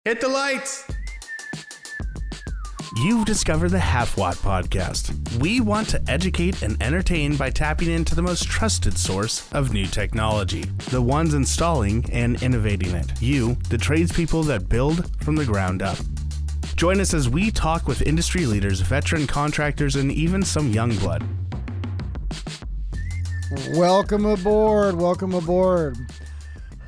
Hit the lights! You've discovered the Halfwatt Podcast. We want to educate and entertain by tapping into the most trusted source of new technology, the ones installing and innovating it. You, the tradespeople that build from the ground up. Join us as we talk with industry leaders, veteran contractors, and even some young blood. Welcome aboard. Welcome aboard.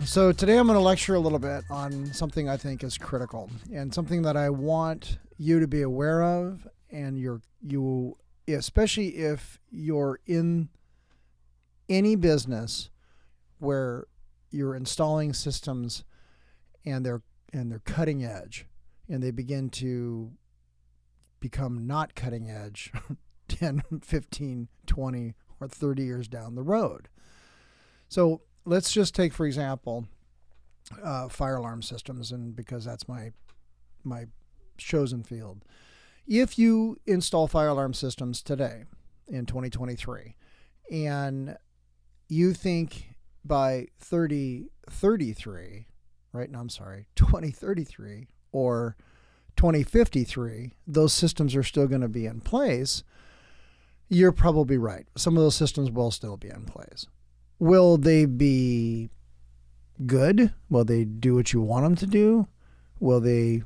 So today I'm going to lecture a little bit on something I think is critical and something that I want you to be aware of, and you especially if you're in any business where you're installing systems and they're cutting edge and they begin to become not cutting edge 10, 15, 20, or 30 years down the road. So let's just take, for example, fire alarm systems, and because that's my chosen field. If you install fire alarm systems today in 2023, and you think by 2033 or 2053, those systems are still going to be in place, you're probably right. Some of those systems will still be in place. Will they be good? Will they do what you want them to do? Will they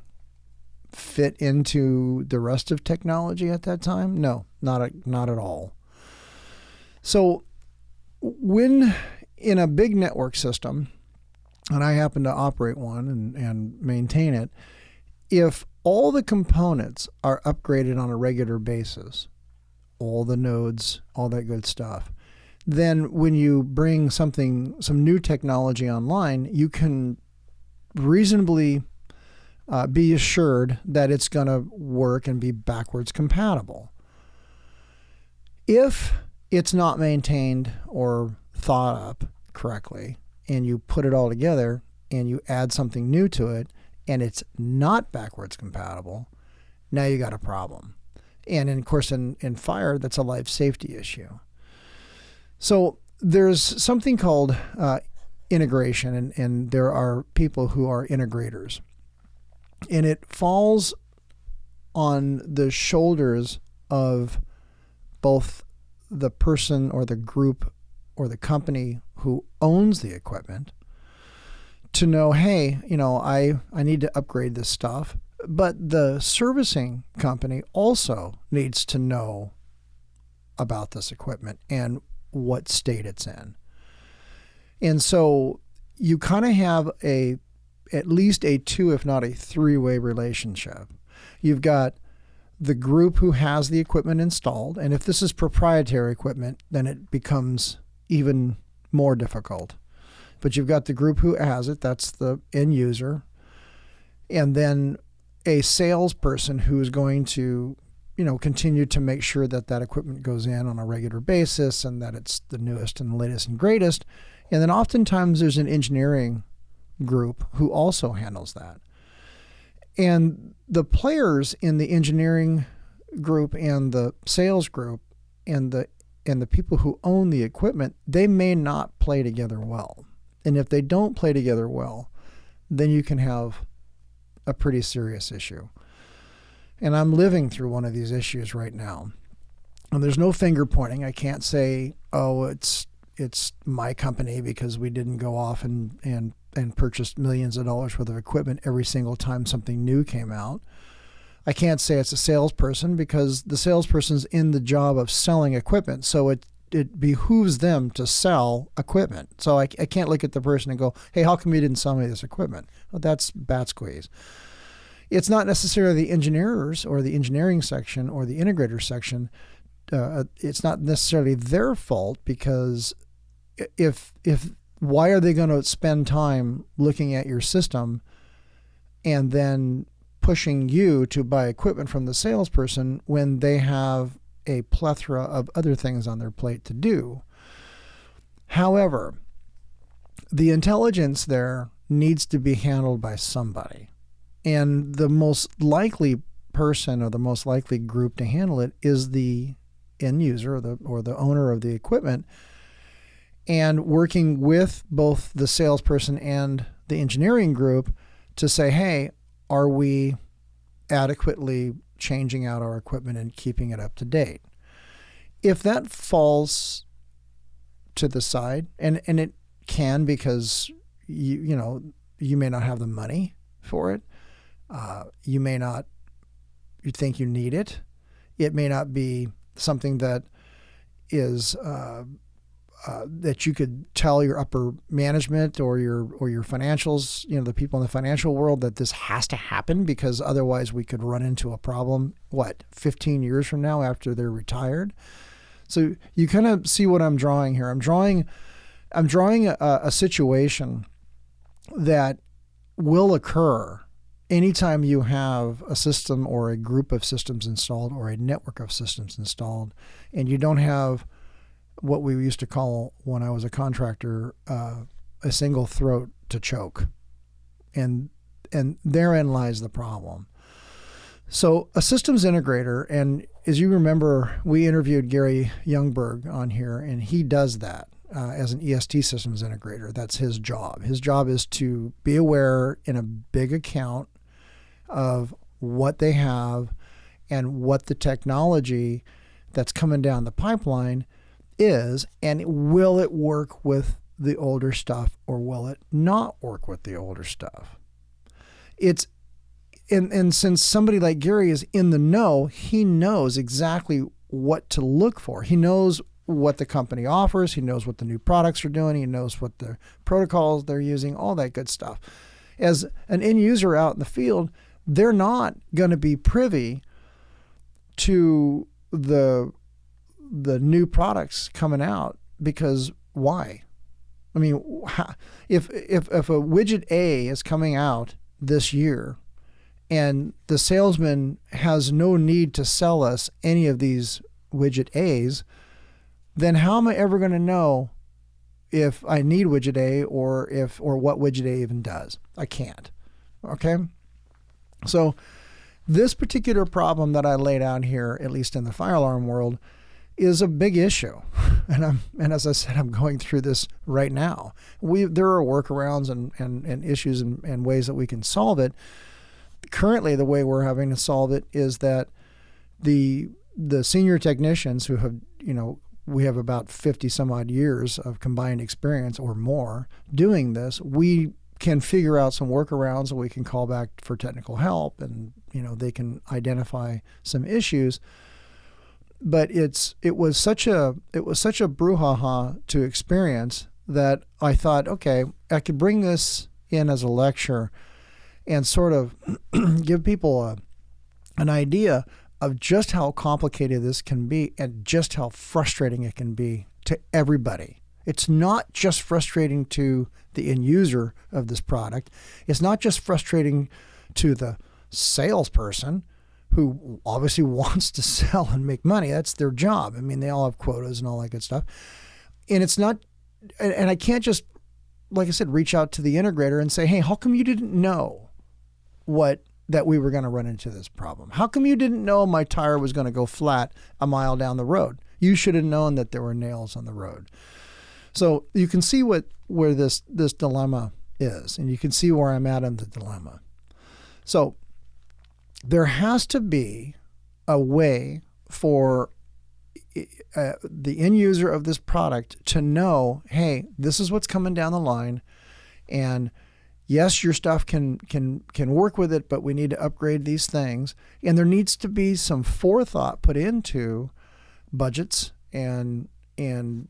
fit into the rest of technology at that time? No, not at all. So when in a big network system, and I happen to operate one and maintain it, if all the components are upgraded on a regular basis, all the nodes, all that good stuff, then when you bring some new technology online, you can reasonably be assured that it's going to work and be backwards compatible. If it's not maintained or thought up correctly, and you put it all together and you add something new to it, and it's not backwards compatible, now you got a problem. And of course, in fire, that's a life safety issue. So there's something called integration, and there are people who are integrators. And it falls on the shoulders of both the person or the group or the company who owns the equipment to know, hey, I need to upgrade this stuff. But the servicing company also needs to know about this equipment and what state it's in. And so you kind of have at least a two, if not a three-way relationship. You've got the group who has the equipment installed, and if this is proprietary equipment, then it becomes even more difficult. But you've got the group who has it, that's the end user, and then a salesperson who is going to continue to make sure that equipment goes in on a regular basis and that it's the newest and latest and greatest. And then oftentimes there's an engineering group who also handles that. And the players in the engineering group and the sales group and the people who own the equipment, they may not play together well. And if they don't play together well, then you can have a pretty serious issue. And I'm living through one of these issues right now. And there's no finger pointing. I can't say, oh, it's my company because we didn't go off and purchased millions of dollars worth of equipment every single time something new came out. I can't say it's a salesperson because the salesperson's in the job of selling equipment. So it behooves them to sell equipment. So I can't look at the person and go, hey, how come you didn't sell me this equipment? Well, that's bat squeeze. It's not necessarily the engineers or the engineering section or the integrator section. It's not necessarily their fault, because if why are they going to spend time looking at your system and then pushing you to buy equipment from the salesperson when they have a plethora of other things on their plate to do? However, the intelligence there needs to be handled by somebody. And the most likely person or the most likely group to handle it is the end user or the owner of the equipment, and working with both the salesperson and the engineering group to say, hey, are we adequately changing out our equipment and keeping it up to date? If that falls to the side, and it can, because you may not have the money for it, you think you need it. It may not be something that is that you could tell your upper management or your financials, the people in the financial world, that this has to happen, because otherwise we could run into a problem, 15 years from now after they're retired. So you kind of see what I'm drawing here. I'm drawing a situation that will occur anytime you have a system or a group of systems installed or a network of systems installed, and you don't have what we used to call, when I was a contractor, a single throat to choke. And therein lies the problem. So a systems integrator, and as you remember, we interviewed Gary Youngberg on here, and he does that as an EST systems integrator. That's his job. His job is to be aware in a big account of what they have and what the technology that's coming down the pipeline is, and will it work with the older stuff or will it not work with the older stuff? And since somebody like Gary is in the know, he knows exactly what to look for. He knows what the company offers. He knows what the new products are doing. He knows what the protocols they're using, all that good stuff. As an end user out in the field, they're not going to be privy to the new products coming out, because why? I mean, if a widget A is coming out this year and the salesman has no need to sell us any of these widget A's, then how am I ever going to know if I need widget A or what widget A even does? I can't. Okay? So this particular problem that I laid out here, at least in the fire alarm world, is a big issue. And as I said, I'm going through this right now. There are workarounds and issues and ways that we can solve it. Currently, the way we're having to solve it is that the senior technicians who have, we have about 50 some odd years of combined experience or more doing this, we can figure out some workarounds, and we can call back for technical help, and they can identify some issues. But it was such a brouhaha to experience that I thought, okay, I could bring this in as a lecture and sort of give people an idea of just how complicated this can be and just how frustrating it can be to everybody. It's not just frustrating to the end user of this product. It's not just frustrating to the salesperson, who obviously wants to sell and make money. That's their job. I mean, they all have quotas and all that good stuff. And it's not, and I can't just, like I said, reach out to the integrator and say, hey, how come you didn't know that we were going to run into this problem? How come you didn't know my tire was going to go flat a mile down the road? You should have known that there were nails on the road. So you can see where this dilemma is, and you can see where I'm at in the dilemma. So there has to be a way for the end user of this product to know, hey, this is what's coming down the line, and yes, your stuff can work with it, but we need to upgrade these things. And there needs to be some forethought put into budgets and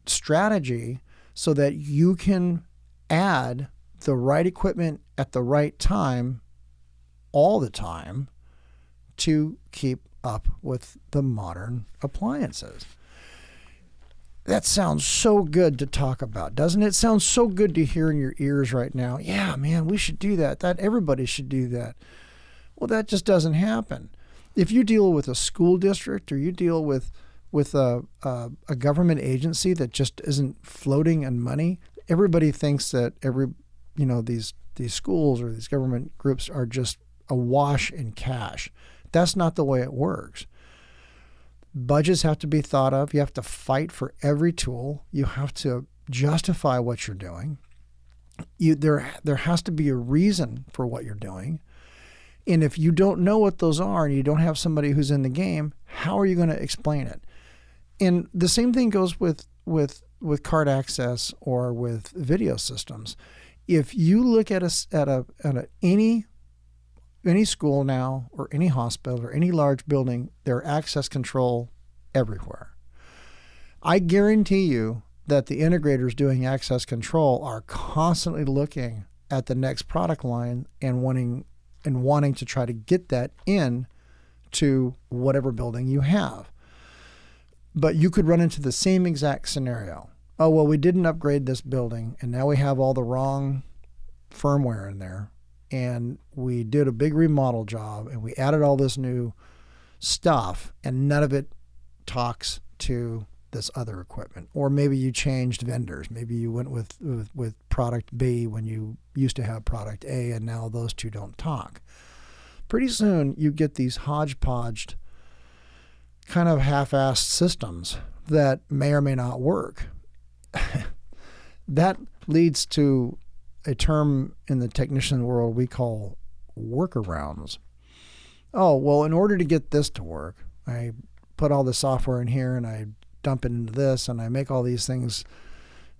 strategy so that you can add the right equipment at the right time all the time to keep up with the modern appliances. That sounds so good to talk about, doesn't it? It sounds so good to hear in your ears right now. Yeah, man, we should do that. Everybody should do that. Well, that just doesn't happen. If you deal with a school district or you deal with a government agency that just isn't floating in money, everybody thinks that these schools or these government groups are just awash in cash. That's not the way it works. Budgets have to be thought of. You have to fight for every tool. You have to justify what you're doing. There has to be a reason for what you're doing. And if you don't know what those are and you don't have somebody who's in the game, how are you going to explain it? And the same thing goes with card access or with video systems. If you look at any school now or any hospital or any large building, there are access control everywhere. I guarantee you that the integrators doing access control are constantly looking at the next product line and wanting to try to get that in to whatever building you have. But you could run into the same exact scenario. Oh, well, we didn't upgrade this building, and now we have all the wrong firmware in there, and we did a big remodel job, and we added all this new stuff, and none of it talks to this other equipment. Or maybe you changed vendors. Maybe you went with product B when you used to have product A, and now those two don't talk. Pretty soon, you get these hodgepodged, kind of half-assed systems that may or may not work. That leads to a term in the technician world we call workarounds. Oh, well, in order to get this to work, I put all the software in here and I dump it into this and I make all these things,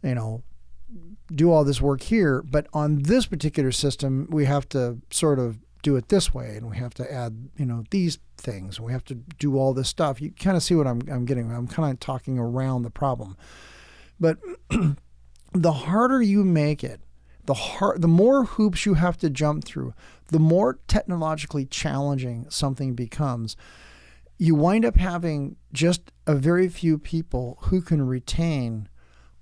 do all this work here. But on this particular system, we have to sort of do it this way, and we have to add, these things. We have to do all this stuff. You kind of see what I'm getting. I'm kind of talking around the problem. But the harder you make it, the more hoops you have to jump through, the more technologically challenging something becomes. You wind up having just a very few people who can retain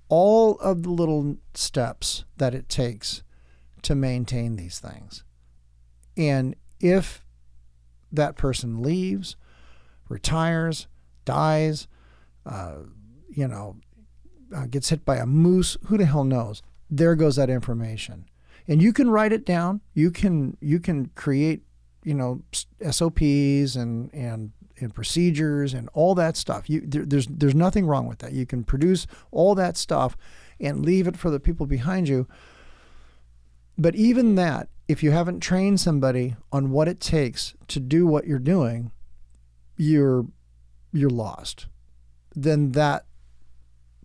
all of the little steps that it takes to maintain these things. And if that person leaves, retires, dies, gets hit by a moose, who the hell knows? There goes that information. And you can write it down. You can create, SOPs and procedures and all that stuff. There's nothing wrong with that. You can produce all that stuff and leave it for the people behind you. But even that, if you haven't trained somebody on what it takes to do what you're doing, you're lost. Then that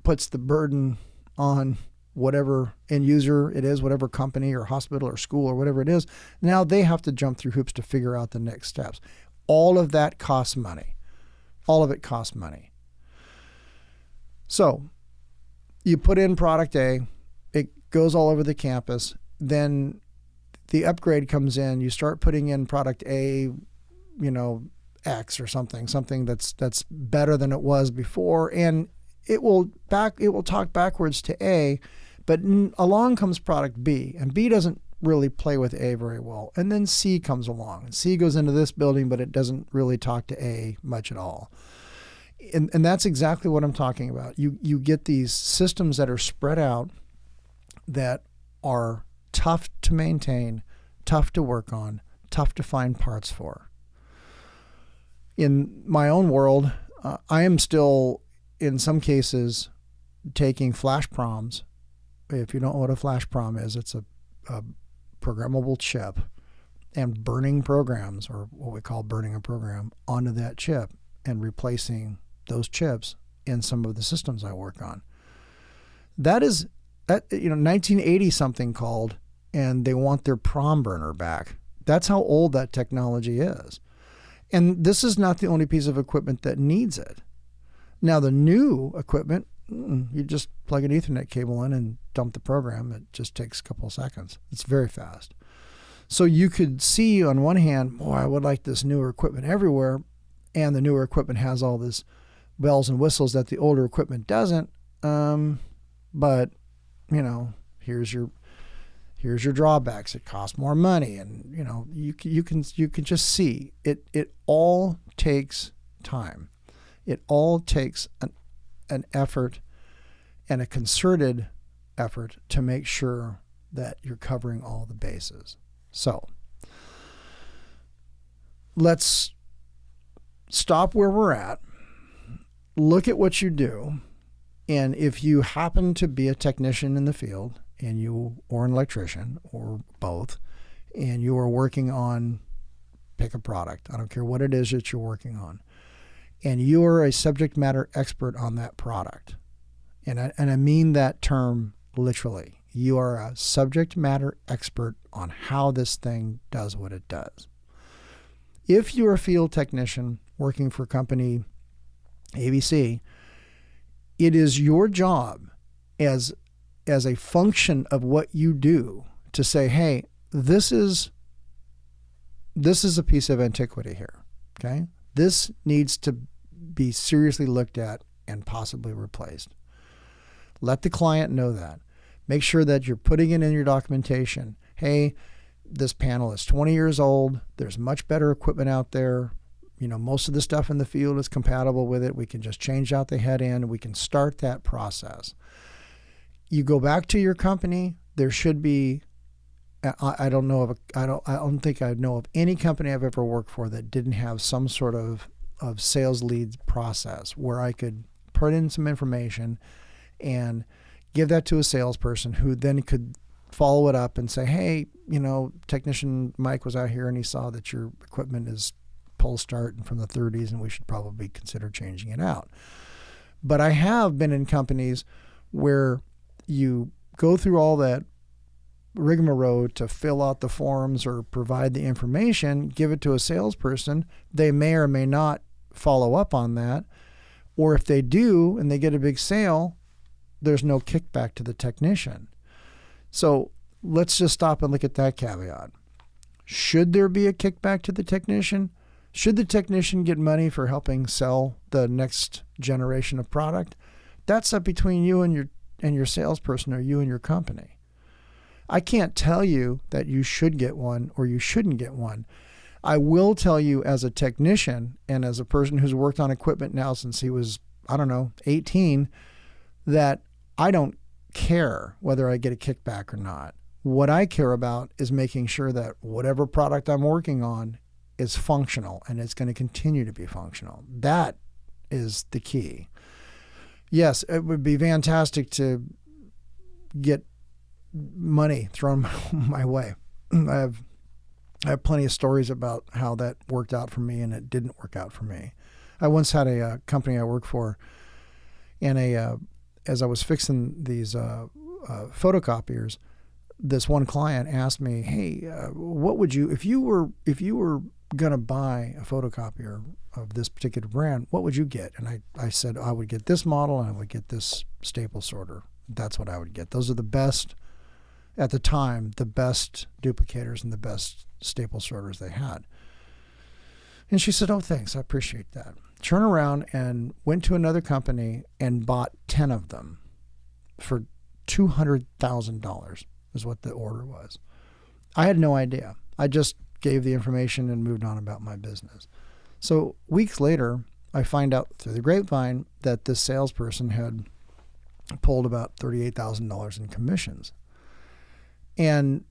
puts the burden on whatever end user it is, whatever company or hospital or school or whatever it is. Now they have to jump through hoops to figure out the next steps. All of that costs money. All of it costs money. So you put in product A, it goes all over the campus, then the upgrade comes in, you start putting in product A, X or something that's better than it was before, and it will talk backwards to A, but along comes product B, and B doesn't really play with A very well. And then C comes along, and C goes into this building, but it doesn't really talk to A much at all. And that's exactly what I'm talking about. You get these systems that are spread out that are tough to maintain, tough to work on, tough to find parts for. In my own world, I am still, in some cases, taking flash proms. If you don't know what a flash prom is, it's a programmable chip, and burning programs, or what we call burning a program, onto that chip and replacing those chips in some of the systems I work on. That 1980 something called, and they want their prom burner back. That's how old that technology is. And this is not the only piece of equipment that needs it. Now, the new equipment, you just plug an Ethernet cable in and dump the program. It just takes a couple of seconds. It's very fast. So you could see on one hand, boy, I would like this newer equipment everywhere, and the newer equipment has all this bells and whistles that the older equipment doesn't. But here's your drawbacks. It costs more money, and you can just see it. It all takes time. It all takes an effort and a concerted effort to make sure that you're covering all the bases. So let's stop where we're at. Look at what you do. And if you happen to be a technician in the field, or an electrician, or both, and you are working on pick a product. I don't care what it is that you're working on. And you are a subject matter expert on that product. And I mean that term literally. You are a subject matter expert on how this thing does what it does. If you're a field technician working for company ABC, it is your job as a function of what you do to say, hey, this is a piece of antiquity here, okay? This needs to be seriously looked at and possibly replaced. Let the client know that. Make sure that you're putting it in your documentation. Hey, this panel is 20 years old. There's much better equipment out there. Most of the stuff in the field is compatible with it. We can just change out the head end. We can start that process. You go back to your company. There should be. I don't think I know of any company I've ever worked for that didn't have some sort of sales lead process where I could put in some information and give that to a salesperson who then could follow it up and say, hey, technician Mike was out here and he saw that your equipment is pull start and from the 30s and we should probably consider changing it out. But I have been in companies where you go through all that rigmarole to fill out the forms or provide the information, give it to a salesperson. They may or may not follow up on that. Or if they do and they get a big sale, there's no kickback to the technician. So let's just stop and look at that caveat. Should there be a kickback to the technician? Should the technician get money for helping sell the next generation of product? That's up between you and your salesperson or you and your company. I can't tell you that you should get one or you shouldn't get one. I will tell you as a technician and as a person who's worked on equipment now since he was, 18, that I don't care whether I get a kickback or not. What I care about is making sure that whatever product I'm working on is functional and it's going to continue to be functional. That is the key. Yes, it would be fantastic to get money thrown my way. I have plenty of stories about how that worked out for me and it didn't work out for me. I once had a company I worked for, and as I was fixing these photocopiers, this one client asked me, "Hey, what would you if you were going to buy a photocopier of this particular brand? What would you get?" And I said I would get this model and I would get this staple sorter. That's what I would get. Those are the best at the time, the best duplicators and the best staple sorters they had. And she said, "Oh, thanks. I appreciate that." Turn around and went to another company and bought 10 of them for $200,000 is what the order was. I had no idea. I just gave the information and moved on about my business. So weeks later, I find out through the grapevine that this salesperson had pulled about $38,000 in commissions and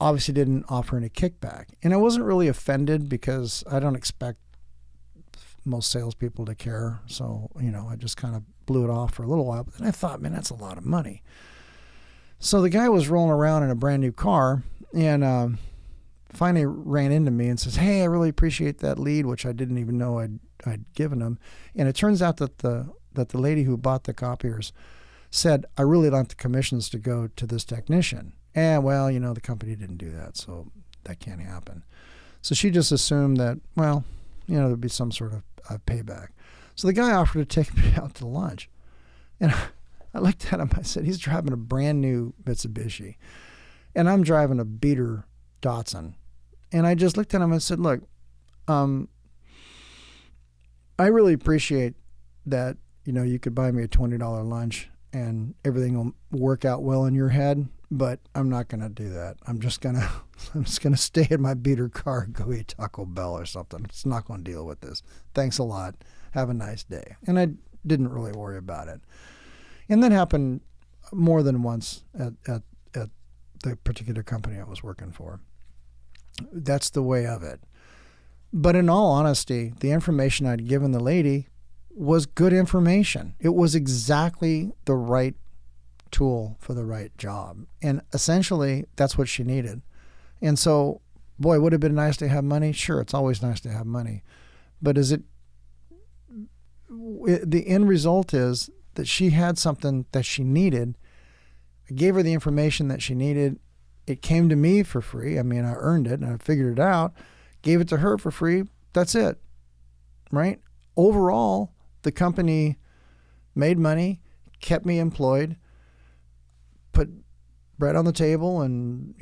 obviously didn't offer any kickback. And I wasn't really offended because I don't expect most salespeople to care. So, I just kind of blew it off for a little while. But then I thought, man, that's a lot of money. So the guy was rolling around in a brand new car and finally ran into me and says, "Hey, I really appreciate that lead," which I didn't even know I'd given him. And it turns out that the lady who bought the copiers said, "I really want the commissions to go to this technician." And well, the company didn't do that, so that can't happen. So she just assumed that, well, there'd be some sort of payback. So the guy offered to take me out to lunch. And I looked at him, I said, he's driving a brand new Mitsubishi. And I'm driving a beater Datsun. And I just looked at him and said, "Look, I really appreciate that, you could buy me a $20 lunch and everything will work out well in your head, but I'm not going to do that. I'm just going to stay in my beater car and go eat Taco Bell or something. I'm just not going to deal with this. Thanks a lot. Have a nice day." And I didn't really worry about it. And that happened more than once at the particular company I was working for. That's the way of it. But in all honesty, the information I'd given the lady was good information. It was exactly the right tool for the right job. And essentially, that's what she needed. And so boy, would it have been nice to have money? Sure, it's always nice to have money. But the end result is that she had something that she needed. I gave her the information that she needed. It came to me for free. I mean, I earned it and I figured it out, gave it to her for free. That's it, right? Overall, the company made money, kept me employed, put bread on the table, and,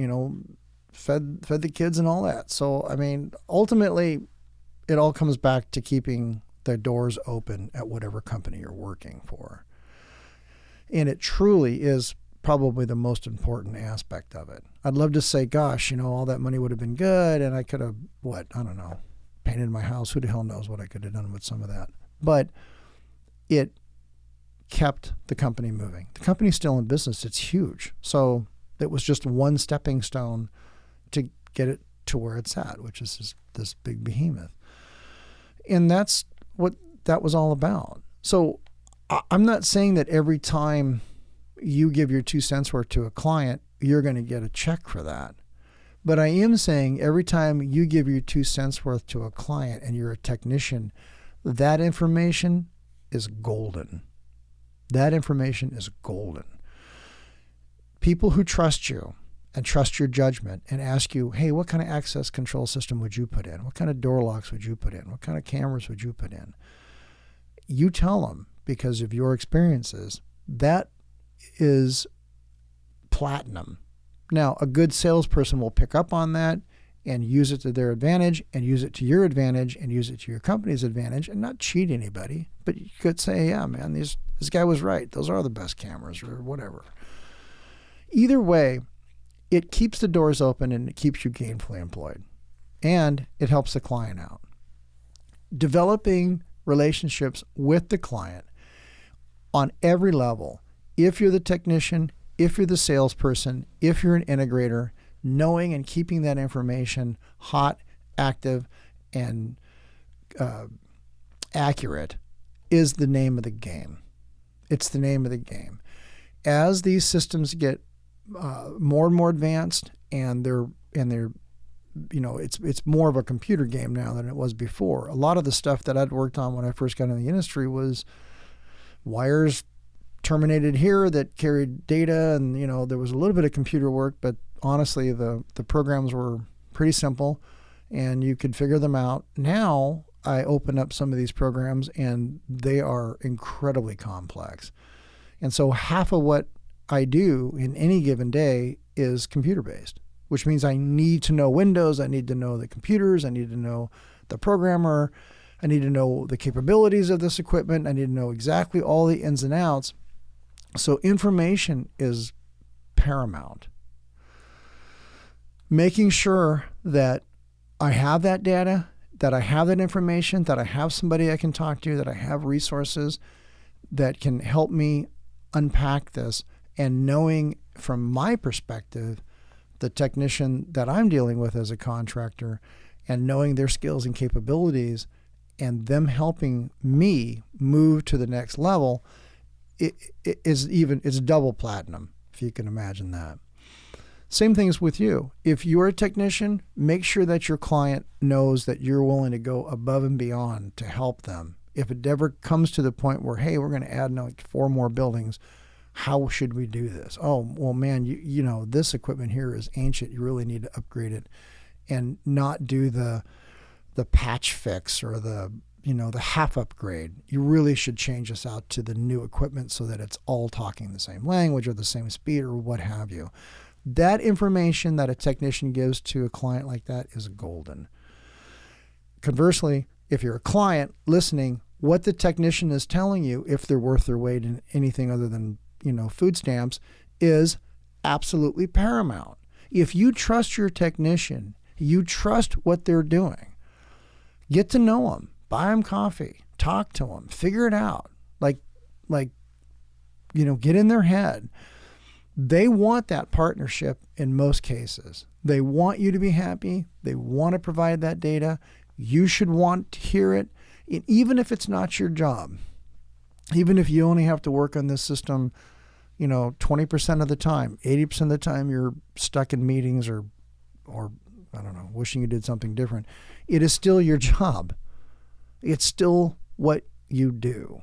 fed the kids and all that. So, I mean, ultimately, it all comes back to keeping the doors open at whatever company you're working for. And it truly is probably the most important aspect of it. I'd love to say, gosh, all that money would have been good and I could have, painted my house. Who the hell knows what I could have done with some of that. But it kept the company moving. The company's still in business. It's huge. So it was just one stepping stone to get it to where it's at, which is this big behemoth. And that's what that was all about. So I'm not saying that every time you give your 2 cents worth to a client, you're going to get a check for that. But I am saying every time you give your 2 cents worth to a client and you're a technician, that information is golden. That information is golden. People who trust you and trust your judgment and ask you, hey, what kind of access control system would you put in? What kind of door locks would you put in? What kind of cameras would you put in? You tell them because of your experiences. That is platinum. Now, a good salesperson will pick up on that and use it to their advantage and use it to your advantage and use it to your company's advantage and not cheat anybody. But you could say, yeah, man, this guy was right. Those are the best cameras or whatever. Either way, it keeps the doors open and it keeps you gainfully employed. And it helps the client out. Developing relationships with the client on every level. If you're the technician, if you're the salesperson, if you're an integrator, knowing and keeping that information hot, active, and accurate is the name of the game. It's the name of the game. As these systems get more and more advanced, and they're it's more of a computer game now than it was before. A lot of the stuff that I'd worked on when I first got in the industry was wires terminated here that carried data, and there was a little bit of computer work, but honestly the programs were pretty simple and you could figure them out. Now I open up some of these programs and they are incredibly complex. And so half of what I do in any given day is computer based, which means I need to know Windows, I need to know the computers, I need to know the programmer, I need to know the capabilities of this equipment, I need to know exactly all the ins and outs. So information is paramount. Making sure that I have that data, that I have that information, that I have somebody I can talk to, that I have resources that can help me unpack this, and knowing from my perspective, the technician that I'm dealing with as a contractor, and knowing their skills and capabilities and them helping me move to the next level, it's double platinum, if you can imagine that. Same things with you. If you're a technician, make sure that your client knows that you're willing to go above and beyond to help them. If it ever comes to the point where, hey, we're going to add 4 more buildings, how should we do this? Oh, well, man, you know, this equipment here is ancient. You really need to upgrade it and not do the patch fix or the half upgrade. You really should change this out to the new equipment so that it's all talking the same language or the same speed or what have you. That information that a technician gives to a client like that is golden. Conversely, if you're a client listening, what the technician is telling you, if they're worth their weight in anything other than, food stamps, is absolutely paramount. If you trust your technician, you trust what they're doing, get to know them, buy them coffee, talk to them, figure it out, get in their head. They want that partnership in most cases. They want you to be happy. They want to provide that data. You should want to hear it. And even if it's not your job, even if you only have to work on this system, 20% of the time, 80% of the time you're stuck in meetings or I don't know, wishing you did something different. It is still your job. It's still what you do.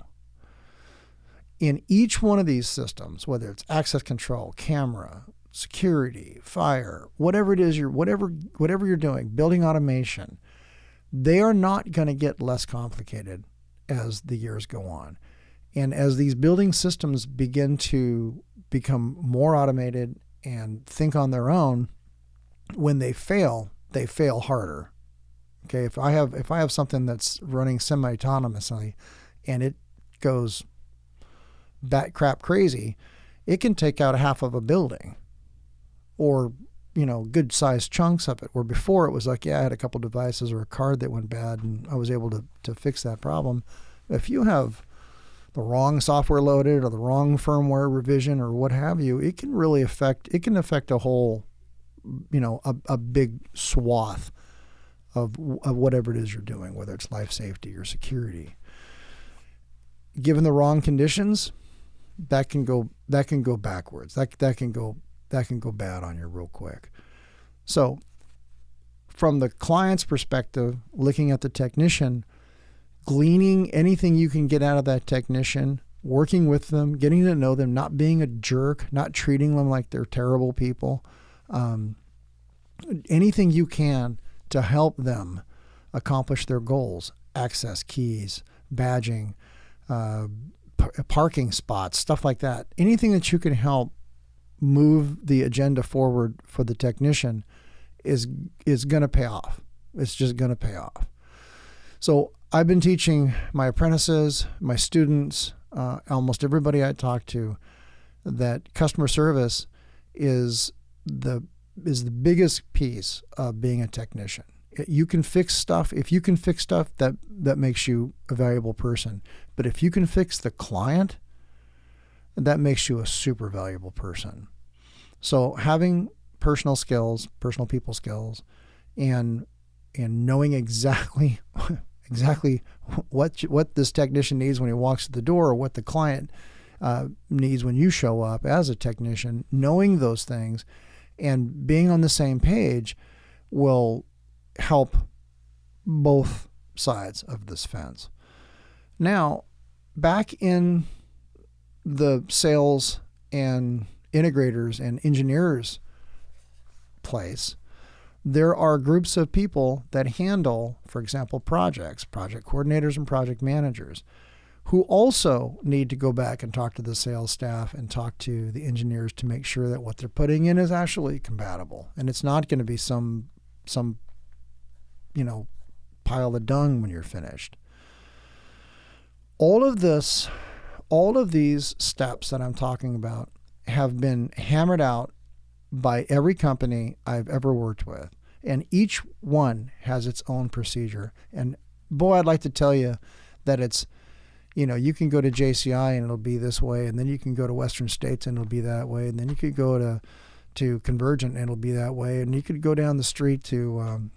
In each one of these systems, whether it's access control, camera, security, fire, whatever it is, whatever you're doing, building automation, they are not going to get less complicated as the years go on. And as these building systems begin to become more automated and think on their own, when they fail harder. Okay, if I have something that's running semi-autonomously and it goes bat crap crazy, it can take out half of a building, or good sized chunks of it. Where before it was like, I had a couple devices or a card that went bad and I was able to fix that problem. If you have the wrong software loaded or the wrong firmware revision or what have you, it can really affect a whole, a big swath of whatever it is you're doing, whether it's life safety or security. Given the wrong conditions, that can go backwards. That can go bad on you real quick. So from the client's perspective, looking at the technician, gleaning anything you can get out of that technician, working with them, getting to know them, not being a jerk, not treating them like they're terrible people. Anything you can to help them accomplish their goals, access keys, badging, parking spots, stuff like that. Anything that you can help move the agenda forward for the technician is going to pay off. It's just going to pay off. So I've been teaching my apprentices, my students, almost everybody I talk to, that customer service is the biggest piece of being a technician. You can fix stuff. If you can fix stuff, that makes you a valuable person. But if you can fix the client, that makes you a super valuable person. So having personal people skills, and knowing exactly what this technician needs when he walks to the door, or what the client needs when you show up as a technician, knowing those things and being on the same page will help both sides of this fence. Now, back in the sales and integrators and engineers place, there are groups of people that handle, for example, project coordinators and project managers, who also need to go back and talk to the sales staff and talk to the engineers to make sure that what they're putting in is actually compatible. And it's not going to be some pile of dung when you're finished. All of these steps that I'm talking about have been hammered out by every company I've ever worked with. And each one has its own procedure. And boy, I'd like to tell you that it's, you can go to JCI and it'll be this way, and then you can go to Western States and it'll be that way, and then you could go to Convergent and it'll be that way, and you could go down the street to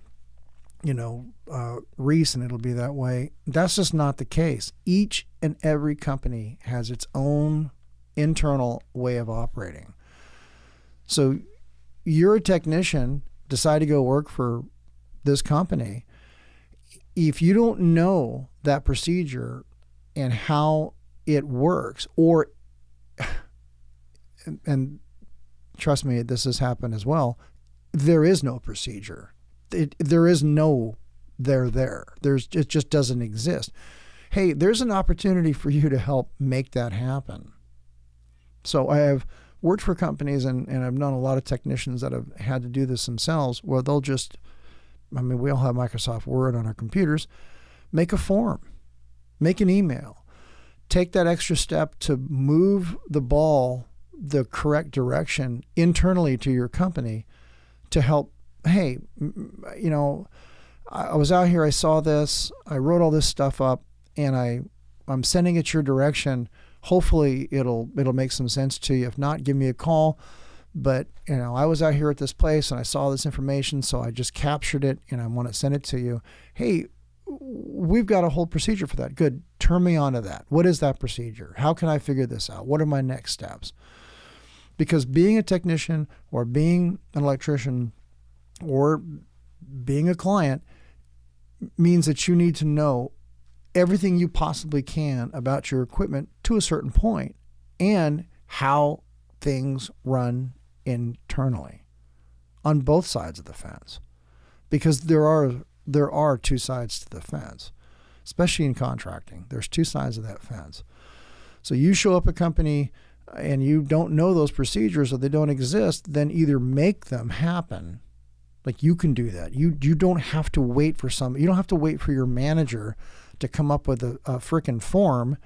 Reese and it'll be that way. That's just not the case. Each and every company has its own internal way of operating. So you're a technician, decide to go work for this company. If you don't know that procedure and how it works, and trust me, this has happened as well, there is no procedure. There is no there. It just doesn't exist. Hey, there's an opportunity for you to help make that happen. So I have worked for companies and I've known a lot of technicians that have had to do this themselves, where they'll just, we all have Microsoft Word on our computers, make a form, make an email, take that extra step to move the ball the correct direction internally to your company to help. Hey, I was out here, I saw this, I wrote all this stuff up, and I'm sending it your direction. Hopefully it'll make some sense to you. If not, give me a call. But, I was out here at this place and I saw this information, so I just captured it and I want to send it to you. Hey, we've got a whole procedure for that. Good. Turn me on to that. What is that procedure? How can I figure this out? What are my next steps? Because being a technician or being an electrician or being a client means that you need to know everything you possibly can about your equipment to a certain point and how things run internally on both sides of the fence. Because there are two sides to the fence, especially in contracting. There's two sides of that fence. So you show up at a company and you don't know those procedures or they don't exist, then either make them happen. Like you can do that. You don't have to wait for you don't have to wait for your manager to come up with a freaking form.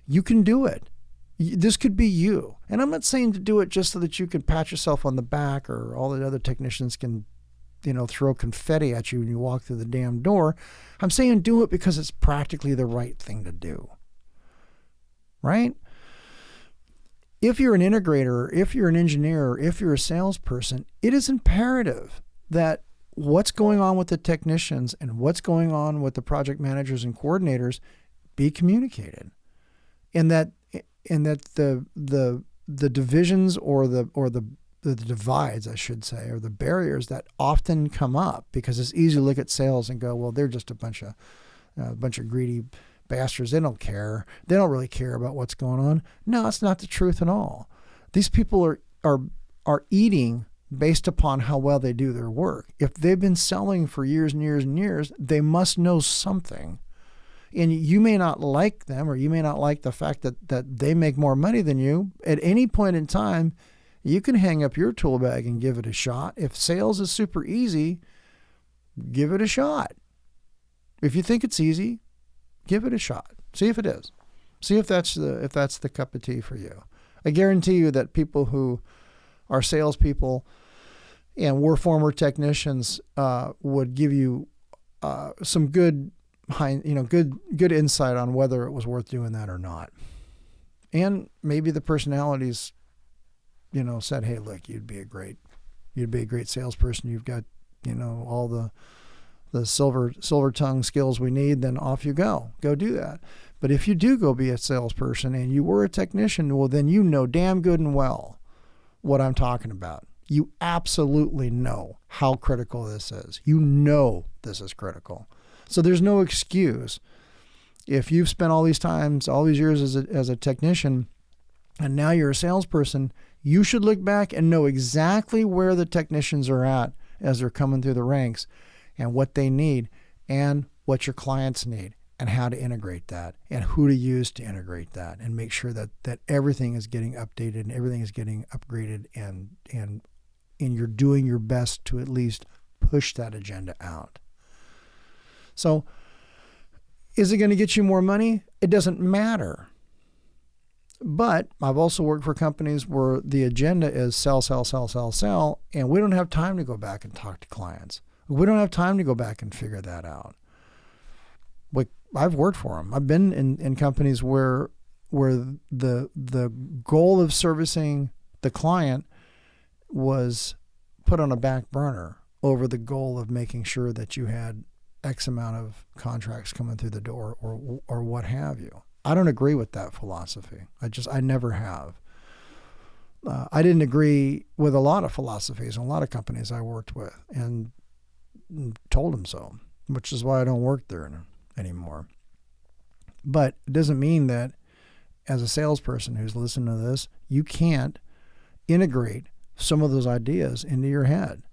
You can do it. This could be you. And I'm not saying to do it just so that you can pat yourself on the back or all the other technicians can, throw confetti at you when you walk through the damn door. I'm saying do it because it's practically the right thing to do. Right? If you're an integrator, if you're an engineer, if you're a salesperson, it is imperative that what's going on with the technicians and what's going on with the project managers and coordinators be communicated, and that the divisions or the divides, I should say, or the barriers that often come up, because it's easy to look at sales and go, well, they're just a bunch of greedy bastards. They don't care. They don't really care about what's going on. No, that's not the truth at all. These people are eating based upon how well they do their work. If they've been selling for years and years and years, they must know something. And you may not like them, or you may not like the fact that they make more money than you. At any point in time, you can hang up your tool bag and give it a shot. If sales is super easy, give it a shot. If you think it's easy, give it a shot. See if it is. See if that's the cup of tea for you. I guarantee you that people who are salespeople and were former technicians would give you some good insight on whether it was worth doing that or not. And maybe the personalities, said, hey, look, you'd be a great salesperson. You've got, all the silver tongue skills we need, then off you go do that. But if you do go be a salesperson and you were a technician, well, then you know damn good and well what I'm talking about. You absolutely know how critical this is. You know this is critical. So there's no excuse. If you've spent all these years as a technician, and now you're a salesperson, you should look back and know exactly where the technicians are at as they're coming through the ranks, and what they need, and what your clients need, and how to integrate that, and who to use to integrate that, and make sure that everything is getting updated and everything is getting upgraded, and you're doing your best to at least push that agenda out. So, is it going to get you more money? It doesn't matter. But I've also worked for companies where the agenda is sell, and we don't have time to go back and talk to clients. We don't have time to go back and figure that out. I've worked for them. I've been in companies where the goal of servicing the client was put on a back burner over the goal of making sure that you had X amount of contracts coming through the door, or what have you. I don't agree with that philosophy. I never have. I didn't agree with a lot of philosophies in a lot of companies I worked with, and told them so, which is why I don't work there anymore. But it doesn't mean that as a salesperson who's listening to this, you can't integrate some of those ideas into your head.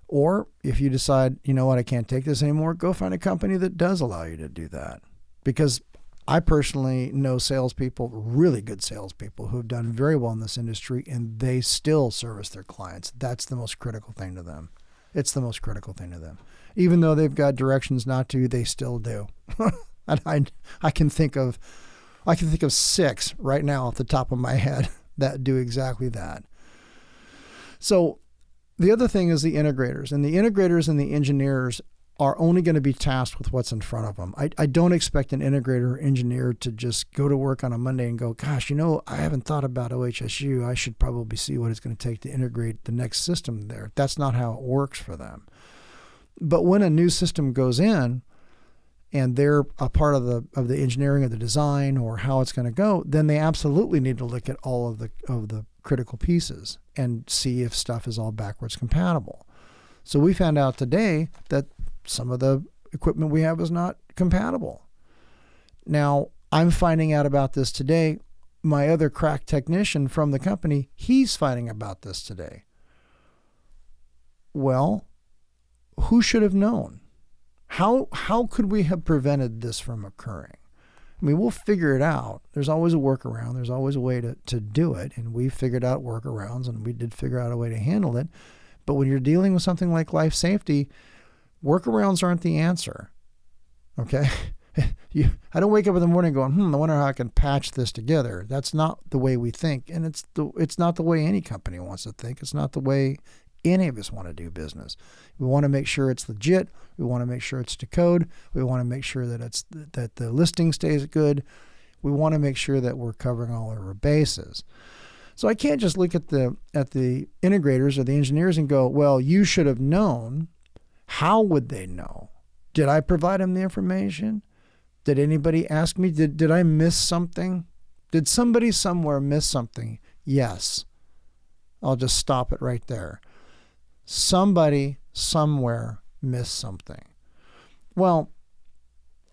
Or if you decide, you know what, I can't take this anymore, go find a company that does allow you to do that. Because I personally know salespeople, really good salespeople, who have done very well in this industry, and they still service their clients. That's the most critical thing to them. It's the most critical thing to them. Even though they've got directions not to, they still do. And I can think of 6 right now off the top of my head that do exactly that. So the other thing is the integrators. And the integrators and the engineers are only going to be tasked with what's in front of them. I don't expect an integrator or engineer to just go to work on a Monday and go, gosh, I haven't thought about OHSU. I should probably see what it's going to take to integrate the next system there. That's not how it works for them. But when a new system goes in and they're a part of the engineering of the design or how it's going to go, then they absolutely need to look at all of the critical pieces and see if stuff is all backwards compatible. So we found out today that some of the equipment we have is not compatible. Now, I'm finding out about this today. My other crack technician from the company, he's finding about this today. Well, who should have known? How could we have prevented this from occurring? I mean, we'll figure it out. There's always a workaround. There's always a way to do it. And we figured out workarounds, and we did figure out a way to handle it. But when you're dealing with something like life safety, workarounds aren't the answer. Okay? I don't wake up in the morning going, I wonder how I can patch this together. That's not the way we think. And it's not the way any company wants to think. It's not the way any of us want to do business. We want to make sure it's legit. We want to make sure it's to code. We want to make sure that the listing stays good. We want to make sure that we're covering all of our bases. So I can't just look at the integrators or the engineers and go, well, you should have known. How would they know? Did I provide them the information? Did anybody ask me? Did I miss something? Did somebody somewhere miss something? Yes. I'll just stop it right there. Somebody somewhere missed something. Well,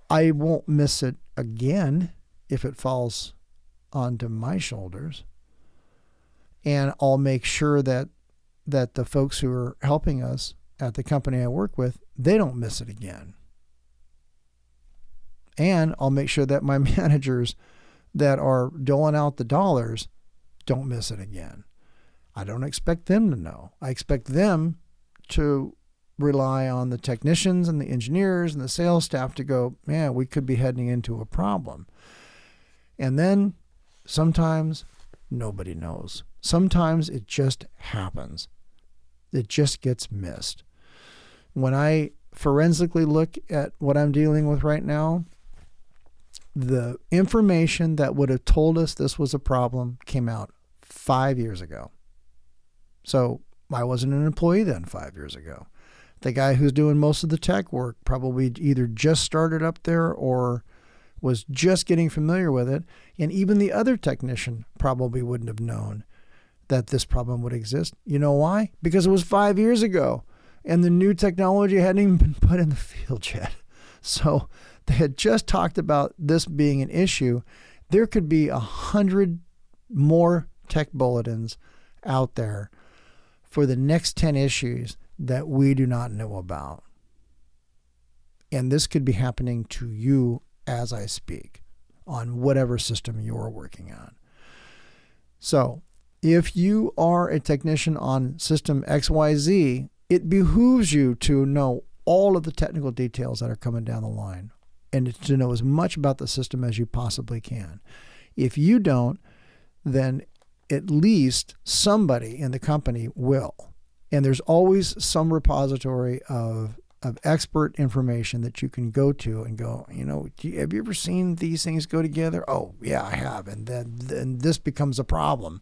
I won't miss it again if it falls onto my shoulders. And I'll make sure that the folks who are helping us at the company I work with, they don't miss it again. And I'll make sure that my managers that are doling out the dollars don't miss it again. I don't expect them to know. I expect them to rely on the technicians and the engineers and the sales staff to go, man, we could be heading into a problem. And then sometimes nobody knows. Sometimes it just happens. It just gets missed. When I forensically look at what I'm dealing with right now, the information that would have told us this was a problem came out 5 years ago. So I wasn't an employee then 5 years ago. The guy who's doing most of the tech work probably either just started up there or was just getting familiar with it. And even the other technician probably wouldn't have known that this problem would exist. You know why? Because it was 5 years ago and the new technology hadn't even been put in the field yet. So they had just talked about this being an issue. There could be 100 more tech bulletins out there for the next 10 issues that we do not know about. And this could be happening to you as I speak on whatever system you're working on. So if you are a technician on system XYZ, it behooves you to know all of the technical details that are coming down the line and to know as much about the system as you possibly can. If you don't, then at least somebody in the company will. And there's always some repository of expert information that you can go to and go, have you ever seen these things go together? Oh, yeah, I have. And then this becomes a problem.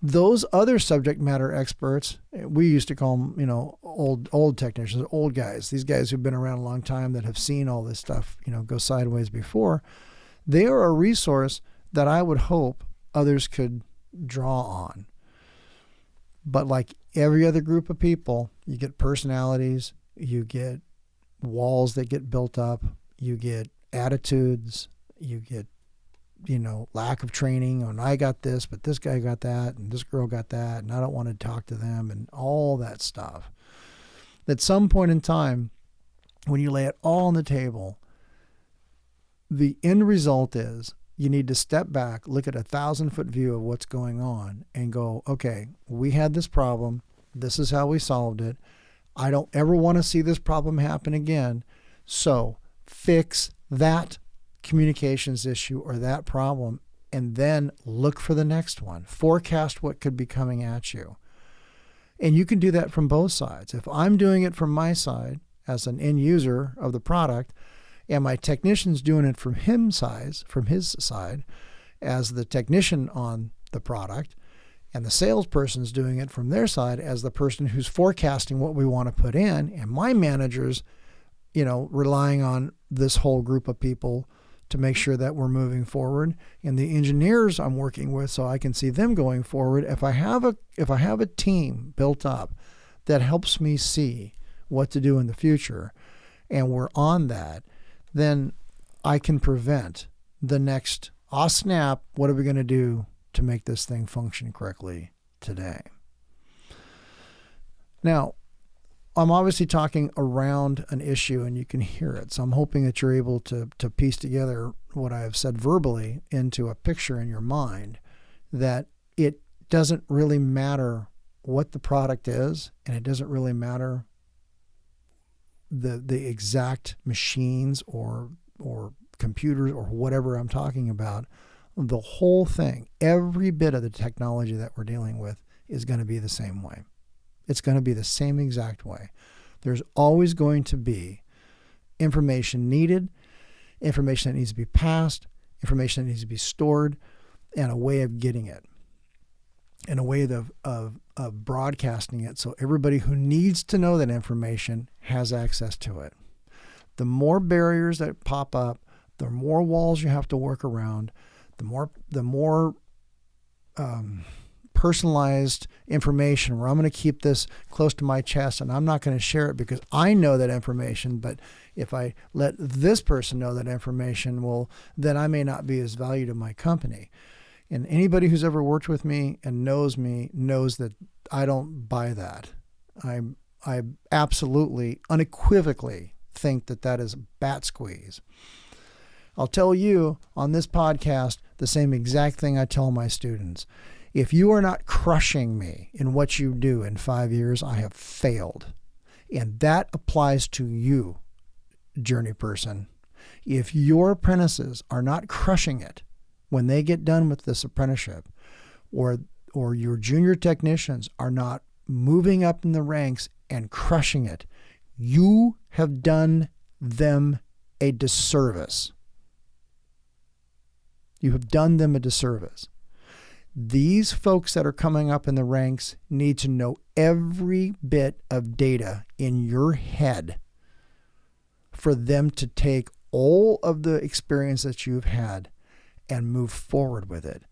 Those other subject matter experts, we used to call them, old technicians, old guys, these guys who've been around a long time that have seen all this stuff, go sideways before. They are a resource that I would hope others could draw on. But like every other group of people, you get personalities, you get walls that get built up, you get attitudes, you get, lack of training. And I got this, but this guy got that, and this girl got that, and I don't want to talk to them, and all that stuff. At some point in time, when you lay it all on the table, the end result is you need to step back, look at 1,000-foot view of what's going on and go, okay, we had this problem. This is how we solved it. I don't ever want to see this problem happen again. So fix that communications issue or that problem, and then look for the next one. Forecast what could be coming at you. And you can do that from both sides. If I'm doing it from my side as an end user of the product, and my technician's doing it from his side as the technician on the product, and the salesperson's doing it from their side as the person who's forecasting what we want to put in, and my manager's, relying on this whole group of people to make sure that we're moving forward, and the engineers I'm working with so I can see them going forward. If I have a team built up that helps me see what to do in the future, and we're on that, then I can prevent the next, snap, what are we going to do to make this thing function correctly today? Now, I'm obviously talking around an issue and you can hear it. So I'm hoping that you're able to piece together what I have said verbally into a picture in your mind, that it doesn't really matter what the product is, and it doesn't really matter the exact machines or computers or whatever I'm talking about. The whole thing, every bit of the technology that we're dealing with is going to be the same way. It's going to be the same exact way. There's always going to be information needed, information that needs to be passed, information that needs to be stored, and a way of getting it, and a way of broadcasting it so everybody who needs to know that information has access to it. The more barriers that pop up, the more walls you have to work around, the more personalized information, where I'm going to keep this close to my chest and I'm not going to share it because I know that information, but if I let this person know that information, well, then I may not be as valued to my company. And anybody who's ever worked with me and knows me knows that I don't buy that. I absolutely, unequivocally think that is bat squeeze. I'll tell you on this podcast the same exact thing I tell my students. If you are not crushing me in what you do in 5 years, I have failed. And that applies to you, journey person. If your apprentices are not crushing it when they get done with this apprenticeship, or your junior technicians are not moving up in the ranks and crushing it, you have done them a disservice. You have done them a disservice. These folks that are coming up in the ranks need to know every bit of data in your head for them to take all of the experience that you've had and move forward with it,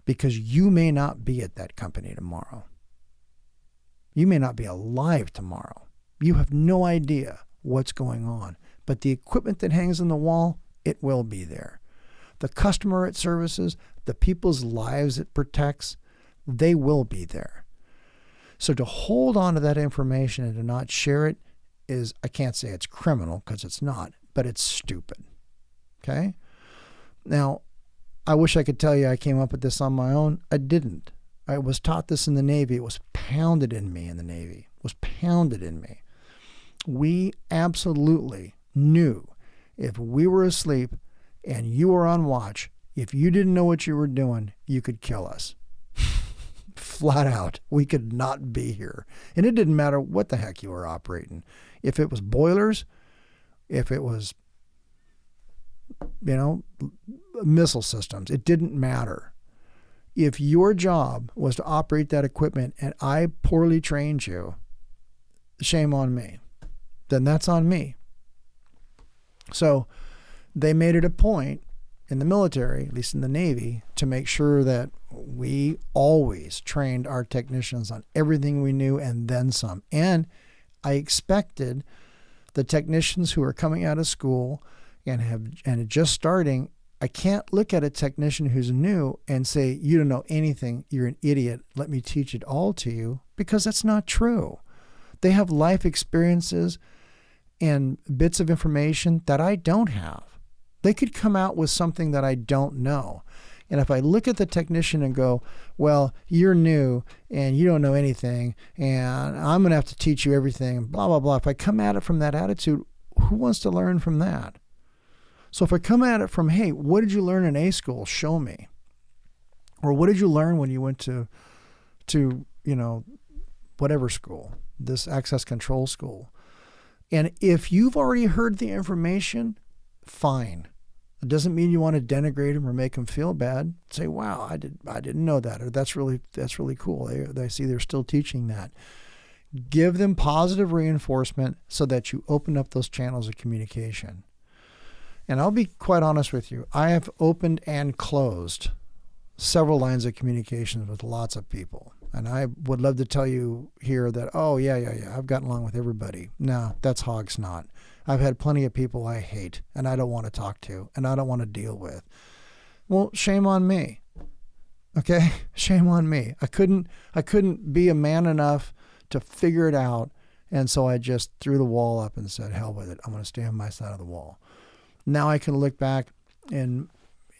because you may not be at that company tomorrow. You may not be alive tomorrow. You have no idea what's going on, but the equipment that hangs on the wall, it will be there. The customer it services, the people's lives it protects, they will be there. So to hold on to that information and to not share it is, I can't say it's criminal because it's not, but it's stupid. Okay? Now, I wish I could tell you I came up with this on my own. I didn't. I was taught this in the Navy. It was pounded in me in the Navy. It was pounded in me. We absolutely knew if we were asleep and you were on watch, if you didn't know what you were doing, you could kill us. Flat out. We could not be here. And it didn't matter what the heck you were operating. If it was boilers, if it was, missile systems, it didn't matter. If your job was to operate that equipment and I poorly trained you, shame on me. Then that's on me. So they made it a point in the military, at least in the Navy, to make sure that we always trained our technicians on everything we knew and then some. And I expected the technicians who are coming out of school and just starting, I can't look at a technician who's new and say, you don't know anything, you're an idiot, let me teach it all to you, because that's not true. They have life experiences and bits of information that I don't have. They could come out with something that I don't know. And if I look at the technician and go, well, you're new and you don't know anything and I'm going to have to teach you everything, blah, blah, blah. If I come at it from that attitude, who wants to learn from that? So if I come at it from, hey, what did you learn in A school? Show me. Or what did you learn when you went to whatever school, this access control school? And if you've already heard the information, fine. It doesn't mean you want to denigrate them or make them feel bad. Say, wow, I didn't know that, or that's really cool. I see they're still teaching that. Give them positive reinforcement so that you open up those channels of communication. And I'll be quite honest with you. I have opened and closed several lines of communication with lots of people. And I would love to tell you here that, oh, yeah, I've gotten along with everybody. No, that's hog snot. I've had plenty of people I hate and I don't want to talk to and I don't want to deal with. Well, shame on me. Okay? Shame on me. I couldn't be a man enough to figure it out. And so I just threw the wall up and said, hell with it. I'm going to stay on my side of the wall. Now I can look back in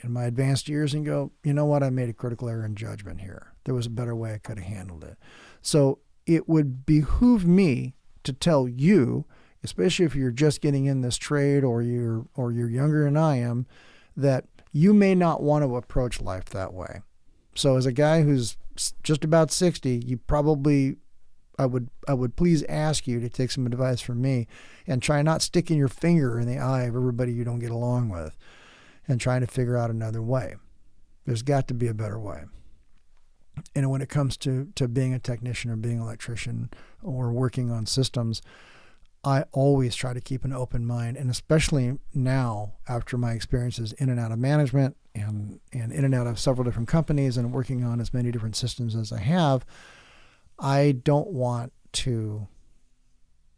my advanced years and go, you know what? I made a critical error in judgment here. There was a better way I could have handled it. So it would behoove me to tell you, especially if you're just getting in this trade or you're younger than I am, that you may not want to approach life that way. So as a guy who's just about 60, you probably, I would please ask you to take some advice from me and try not sticking your finger in the eye of everybody you don't get along with and trying to figure out another way. There's got to be a better way. And when it comes to being a technician or being an electrician or working on systems, I always try to keep an open mind, and especially now after my experiences in and out of management and in and out of several different companies and working on as many different systems as I have, I don't want to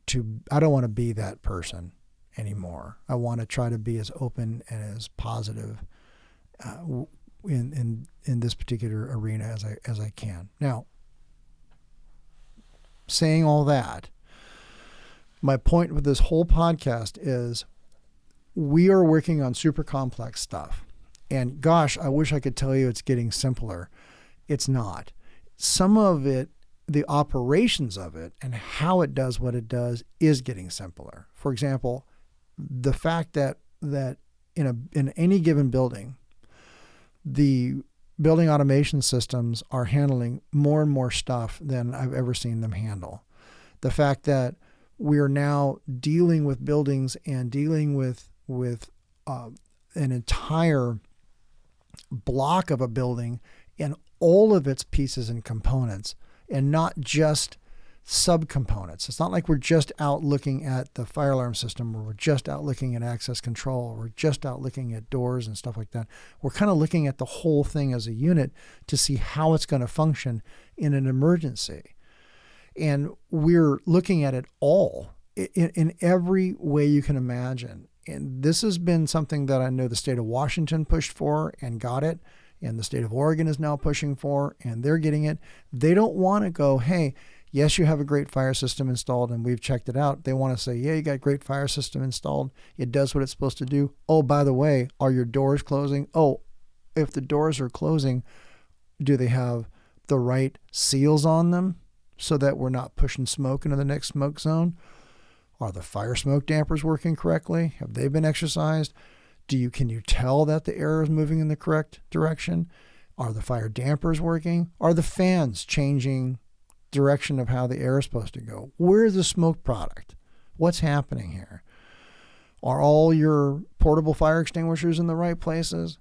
be that person anymore. I want to try to be as open and as positive in this particular arena as I can. Now, saying all that, my point with this whole podcast is we are working on super complex stuff. And gosh, I wish I could tell you it's getting simpler. It's not. Some of it, the operations of it and how it does what it does is getting simpler. For example, the fact that in any given building, the building automation systems are handling more and more stuff than I've ever seen them handle. The fact that we are now dealing with buildings and dealing with an entire block of a building and all of its pieces and components, and not just subcomponents. It's not like we're just out looking at the fire alarm system, or we're just out looking at access control, or we're just out looking at doors and stuff like that. We're kind of looking at the whole thing as a unit to see how it's going to function in an emergency. And we're looking at it all in every way you can imagine. And this has been something that I know the state of Washington pushed for and got it. And the state of Oregon is now pushing for, and they're getting it. They don't want to go, hey, yes, you have a great fire system installed and we've checked it out. They want to say, yeah, you got a great fire system installed. It does what it's supposed to do. Oh, by the way, are your doors closing? Oh, if the doors are closing, do they have the right seals on them so that we're not pushing smoke into the next smoke zone? Are the fire smoke dampers working correctly? Have they been exercised? Can you tell that the air is moving in the correct direction? Are the fire dampers working? Are the fans changing direction of how the air is supposed to go? Where's the smoke product? What's happening here? Are all your portable fire extinguishers in the right places?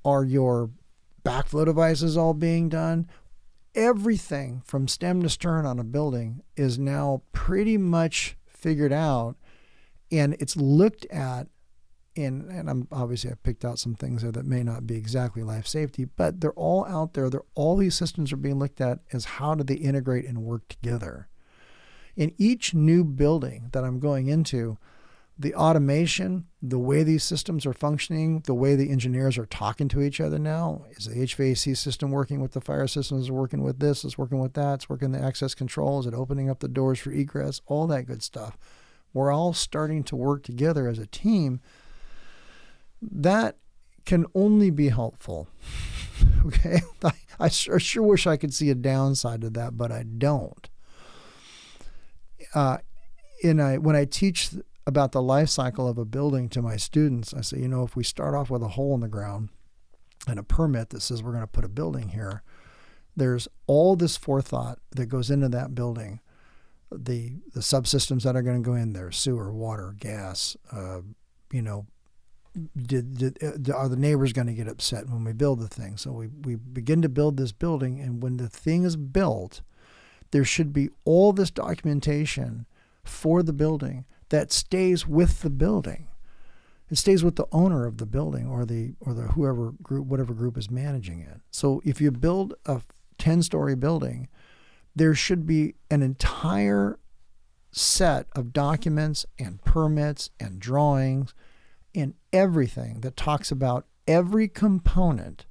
Are your backflow devices all being done? Everything from stem to stern on a building is now pretty much figured out, and it's looked at and I'm obviously I picked out some things there that may not be exactly life safety, but they're all out there. All these systems are being looked at as how do they integrate and work together. In each new building that I'm going into, the automation, the way these systems are functioning, the way the engineers are talking to each other now, is the HVAC system working with the fire systems, is working with this, is working with that, it's working the access control, is it opening up the doors for egress, all that good stuff. We're all starting to work together as a team. That can only be helpful. Okay? I sure wish I could see a downside to that, but I don't. When I teach about the life cycle of a building to my students, I say, if we start off with a hole in the ground and a permit that says we're going to put a building here, there's all this forethought that goes into that building. The subsystems that are going to go in there, sewer, water, gas, are the neighbors going to get upset when we build the thing? So we begin to build this building, and when the thing is built, there should be all this documentation for the building that stays with the building. It stays with the owner of the building or the whatever group is managing it. So if you build a 10-story building there should be an entire set of documents and permits and drawings and everything that talks about every component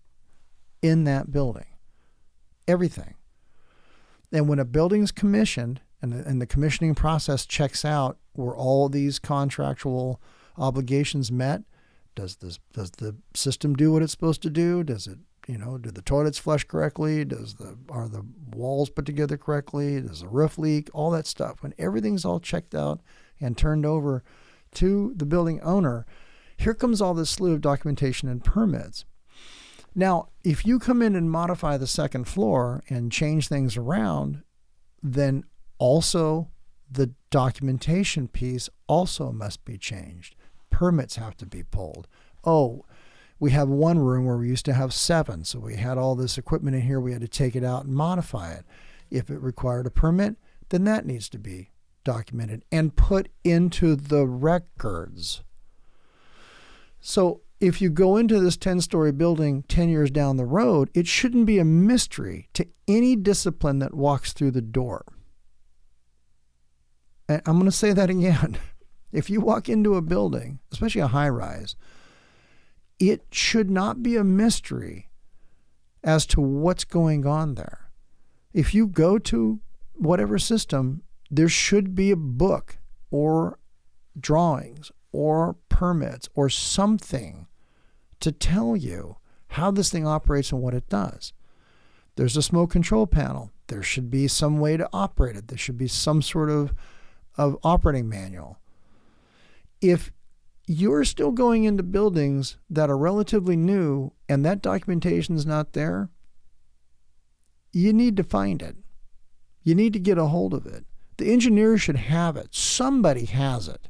in that building. Everything. And when a building's commissioned and the commissioning process checks out, were all these contractual obligations met? Does the system do what it's supposed to do? Does it, do the toilets flush correctly? Are the walls put together correctly? Does the roof leak? All that stuff. When everything's all checked out and turned over to the building owner, here comes all this slew of documentation and permits. Now, if you come in and modify the second floor and change things around, then also the documentation piece also must be changed. Permits have to be pulled. Oh, we have one room where we used to have 7, so we had all this equipment in here. We had to take it out and modify it. If it required a permit, then that needs to be documented and put into the records. So if you go into this 10-story building 10 years down the road, it shouldn't be a mystery to any discipline that walks through the door. And I'm going to say that again. If you walk into a building, especially a high-rise, it should not be a mystery as to what's going on there. If you go to whatever system, there should be a book or drawings or permits or something to tell you how this thing operates and what it does. There's a smoke control panel. There should be some way to operate it. There should be some sort of operating manual. If you're still going into buildings that are relatively new and that documentation is not there, you need to find it. You need to get a hold of it. The engineer should have it. Somebody has it.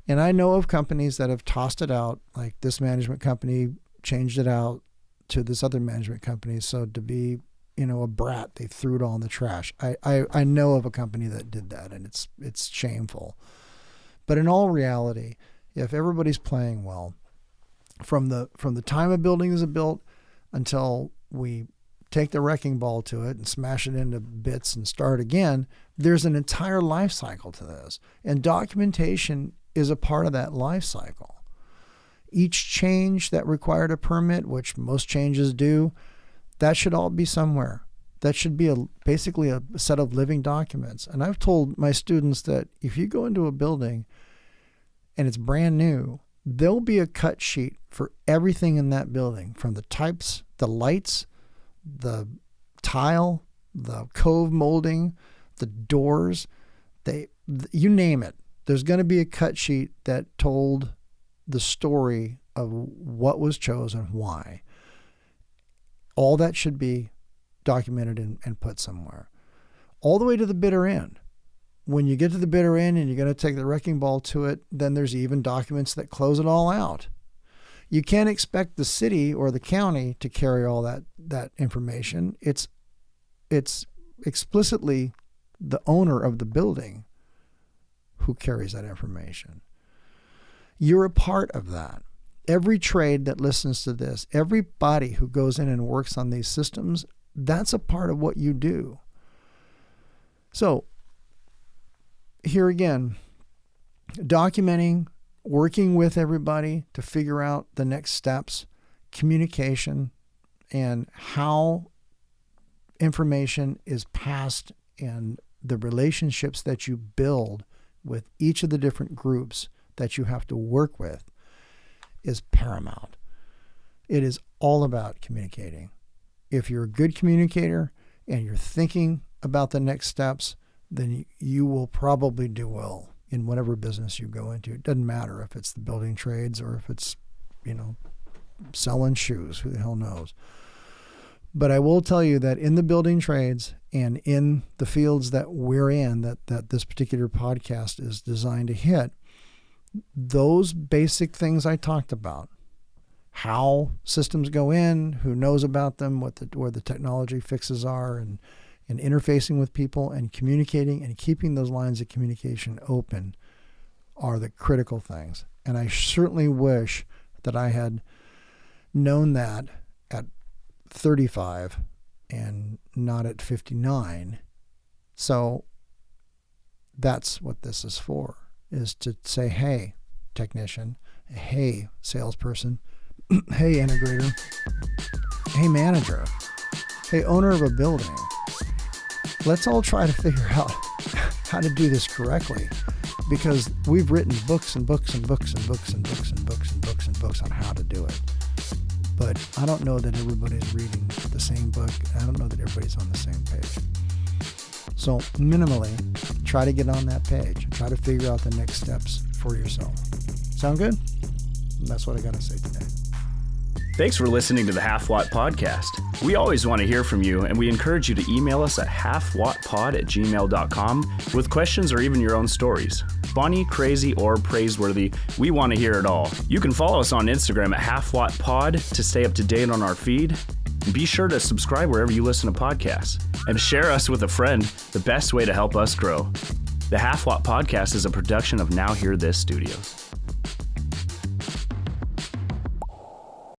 And I know of companies that have tossed it out, like this management company changed it out to this other management company. So to be, a brat, they threw it all in the trash. I know of a company that did that, and it's shameful. But in all reality, if everybody's playing well, from the time a building is built until we take the wrecking ball to it and smash it into bits and start again, there's an entire life cycle to this. And documentation is a part of that life cycle. Each change that required a permit, which most changes do, that should all be somewhere. That should be basically a set of living documents. And I've told my students that if you go into a building and it's brand new, there'll be a cut sheet for everything in that building, from the types, the lights, the tile, the cove molding, the doors, you name it. There's going to be a cut sheet that told the story of what was chosen, why. All that should be documented and put somewhere. All the way to the bitter end. When you get to the bitter end and you're going to take the wrecking ball to it, then there's even documents that close it all out. You can't expect the city or the county to carry all that information. It's explicitly the owner of the building who carries that information. You're a part of that. Every trade that listens to this, everybody who goes in and works on these systems, that's a part of what you do. So, here again, documenting, working with everybody to figure out the next steps, communication, and how information is passed and the relationships that you build with each of the different groups that you have to work with is paramount. It is all about communicating. If you're a good communicator and you're thinking about the next steps, then you will probably do well in whatever business you go into. It doesn't matter if it's the building trades or if it's, selling shoes. Who the hell knows? But I will tell you that in the building trades and in the fields that we're in, that this particular podcast is designed to hit, those basic things I talked about, how systems go in, who knows about them, where the technology fixes are, and interfacing with people and communicating and keeping those lines of communication open are the critical things. And I certainly wish that I had known that at 35 and not at 59. So that's what this is for, is to say, hey, technician, hey, salesperson, hey, integrator, hey, manager, hey, owner of a building. Let's all try to figure out how to do this correctly, because we've written books and books and books and books and books and books and books and books on how to do it. But I don't know that everybody's reading the same book. I don't know that everybody's on the same page. So minimally, try to get on that page. Try to figure out the next steps for yourself. Sound good? That's what I got to say today. Thanks for listening to the Half-Watt Podcast. We always want to hear from you, and we encourage you to email us at halfwattpod@gmail.com with questions or even your own stories. Funny, crazy, or praiseworthy, we want to hear it all. You can follow us on Instagram at halfwattpod to stay up to date on our feed. And be sure to subscribe wherever you listen to podcasts. And share us with a friend, the best way to help us grow. The Half-Watt Podcast is a production of Now Hear This Studios.